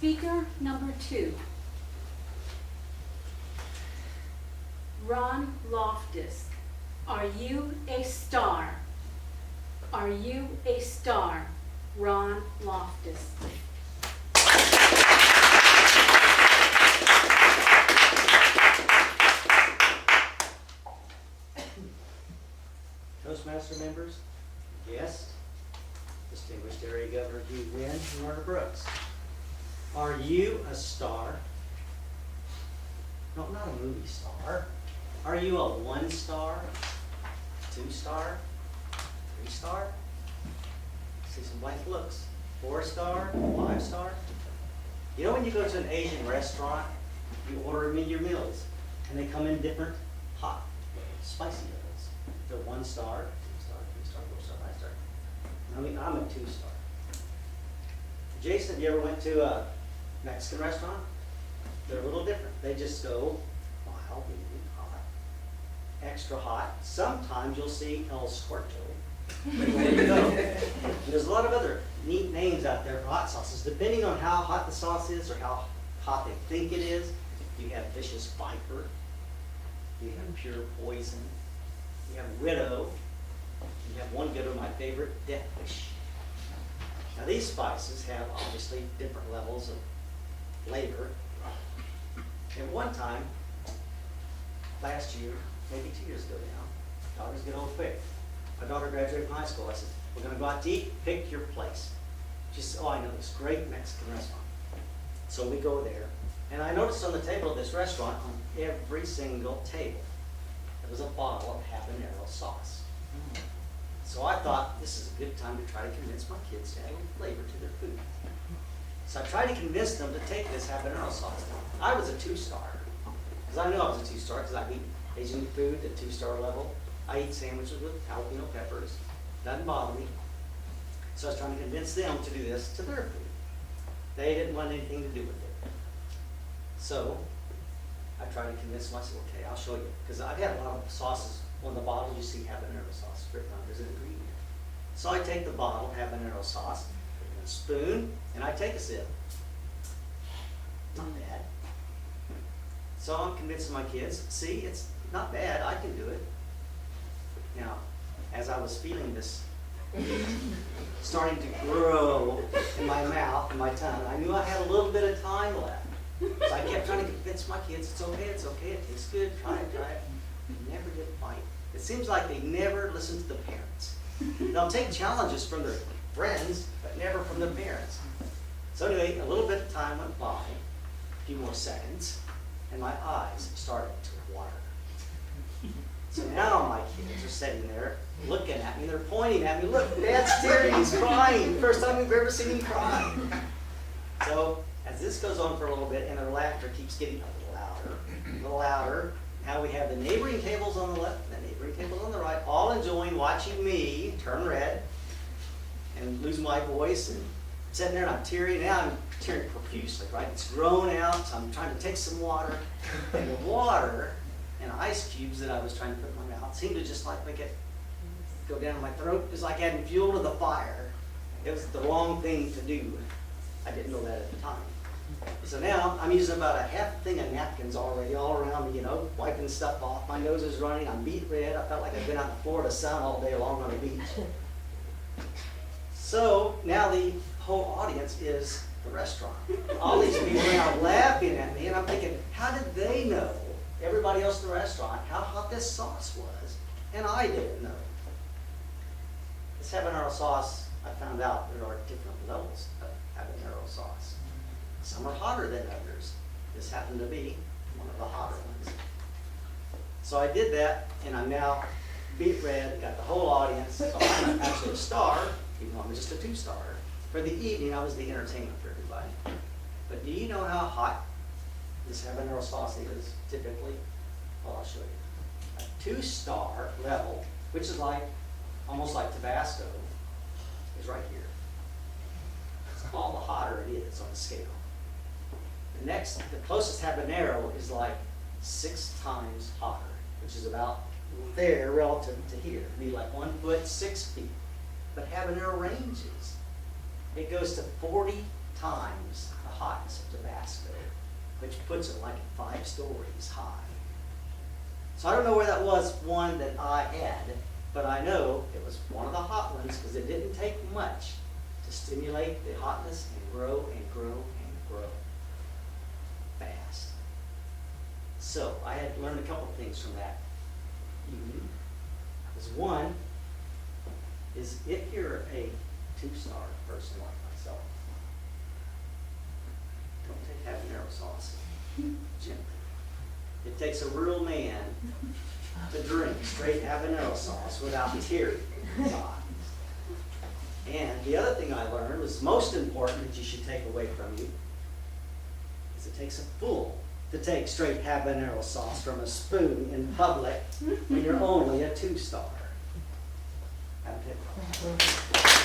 Speaker number 2. Ron Loftis, are you a star? Are you a star? Ron Loftis. Toastmaster members, guests, distinguished area governor Hugh Wynn and Marta Brooks. Are you a star? No, not a movie star. Are you a 1 star, 2 star, 3 star? See some blank looks. 4 star, 5 star? You know when you go to an Asian restaurant, you order them in your meals, and they come in different hot, spicy levels. They're 1 star, 2 star, 3 star, 4 star, 5 star. I mean, I'm a 2 star. Jason, you ever went to a Mexican restaurant? They're a little different. They just go mild, medium, hot, extra hot. Sometimes you'll see El Squirto. There you go. And there's a lot of other neat names out there for hot sauces, depending on how hot the sauce is or how hot they think it is. You have vicious viper. You have pure poison. You have widow. You have one good one, my favorite, death wish. Now these spices have obviously different levels of flavor. At one time, last year, maybe 2 years ago now, daughters get old quick. My daughter graduated from high school. I said, we're going to go out to eat, pick your place. She said, oh, I know this great Mexican restaurant. So we go there, and I noticed on the table of this restaurant, on every single table, there was a bottle of habanero sauce. So I thought, this is a good time to try to convince my kids to add a flavor to their food. So I tried to convince them to take this habanero sauce. I was a 2 star, because I knew I was a 2 star, because I eat Asian food at 2 star level. I eat sandwiches with jalapeno peppers. Doesn't bother me. So I was trying to convince them to do this to their food. They didn't want anything to do with it. So I tried to convince them. I said, okay, I'll show you. Because I've had a lot of sauces. On the bottle, you see habanero sauce written on. There's an ingredient. So I take the bottle of habanero sauce, put it in a spoon, and I take a sip. Not bad. So I'm convincing my kids, see, it's not bad. I can do it. Now, as I was feeling this starting to grow in my mouth and my tongue, I knew I had a little bit of time left. So I kept trying to convince my kids, it's okay, it tastes good, try it. They never did bite. It seems like they never listen to the parents. They'll take challenges from their friends, but never from their parents. So anyway, a little bit of time went by, a few more seconds, and my eyes started to water. So now my kids are sitting there looking at me, they're pointing at me, look, Dad's tearing, he's crying. First time we've ever seen him cry. So as this goes on for a little bit and their laughter keeps getting a little louder, now we have the neighboring tables on the left and the neighboring tables on the right, all enjoying watching me turn red and lose my voice and sitting there and I'm tearing. Now I'm tearing profusely, right? It's grown out, so I'm trying to take some water. And the water and ice cubes that I was trying to put in my mouth seemed to just like make it go down my throat. It was like adding fuel to the fire. It was the wrong thing to do. I didn't know that at the time. So now I'm using about a half thing of napkins already all around me, wiping stuff off. My nose is running. I'm beet red. I felt like I've been out in the Florida sun all day long on the beach. So now the whole audience is the restaurant. All these people are now laughing at me, and I'm thinking, how did they know, everybody else in the restaurant, how hot this sauce was? And I didn't know. This habanero sauce, I found out there are different levels of habanero sauce. Some are hotter than others. This happened to be one of the hotter ones. So I did that, and I'm now beet red, got the whole audience. So I'm actually a star, even though I'm just a 2 star. For the evening, I was the entertainment for everybody. But do you know how hot this habanero sauce is typically? Well, I'll show you. A 2 star level, which is like almost like Tabasco, is right here. All the hotter it is on the scale. The closest habanero is like 6 times hotter, which is about there relative to here. It'd be like 1 foot, 6 feet. But habanero ranges. It goes to 40 times the hotness of Tabasco, which puts it like 5 stories high. So I don't know where that was one that I had, but I know it was one of the hot ones because it didn't take much to stimulate the hotness and grow and grow and grow fast. So I had learned a couple things from that evening. One is if you're a 2-star person like myself, don't take habanero sauce gently. It takes a real man to drink straight habanero sauce without teary in his eyes. And the other thing I learned was most important that you should take away from you is it takes a fool to take straight habanero sauce from a spoon in public when you're only a 2-star. Have a good one.